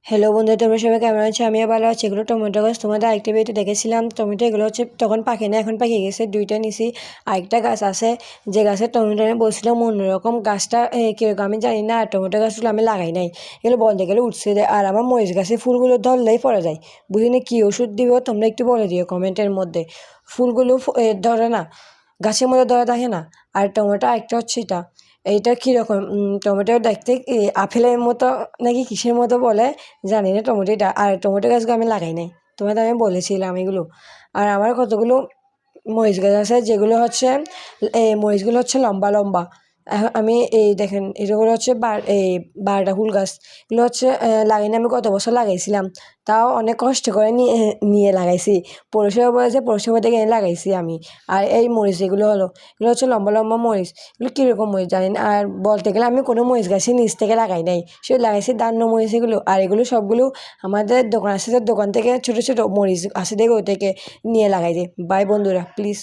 Hello বন্ধুরা, তোমরা সবাই কেমন আছো? আমিও ভালো আছি। এগুলো টমেটো গাছ, তোমাদের আরেকটা ভিডিওতে দেখেছিলাম। টমেটো এগুলো হচ্ছে তখন পাকে না, এখন পাকে গেছে। দুইটা নিছি। আরেকটা গাছ আছে, যে গাছের টমেটো আমি বলছিলাম অন্যরকম। গাছটা কিরকম আমি জানি না। আর টমেটো গাছগুলো আমি লাগাই নাই, এগুলো বলতে গেলে উঠছে দেয়। আর আমার মরিচ গাছের ফুলগুলো ধরলেই পড়ে যায়। বুঝিনি কি ওষুধ দিব, তোমরা একটু বলে দিও কমেন্টের মধ্যে। ফুলগুলো ধরে না, গাছের মধ্যে ধরে থাকে না। আর টমেটো একটা হচ্ছে এটা, এইটা কীরকম টমেটো দেখতে আপেলের মতো নাকি কিসের মতো বলে জানি না টমেটোটা। আর টমেটো গাছগুলো আমি লাগাই নাই, তোমাদের আমি বলেছিলাম এগুলো। আর আমার কতগুলো মরিচ গাছ আছে, যেগুলো হচ্ছে এই মরিচগুলো হচ্ছে লম্বা লম্বা। আমি এই দেখেন, এগুলো হচ্ছে এই বারোটা ফুল গাছ। এগুলো হচ্ছে লাগাই না, আমি গত বছর লাগাইছিলাম। তাও অনেক কষ্ট করে নিয়ে নিয়ে লাগাইছি। পৌরসভা বলেছে, পৌরসভা থেকে এনে লাগাইছি আমি। আর এই মরিচ এগুলো এগুলো হচ্ছে লম্বা লম্বা মরিচ। এগুলো কীরকম মরিচ জানি না। আর বলতে গেলে আমি কোনো মরিচ গাছই নিচ থেকে লাগাই নাই, শুধু লাগাইছি দান্ন মরিচ এগুলো। আর এগুলো সবগুলো আমাদের দোকান আছে, দোকান থেকে ছোটো ছোটো মরিচ আছে দেখে ওই থেকে নিয়ে লাগাই দিই। বাই বন্ধুরা, প্লিজ।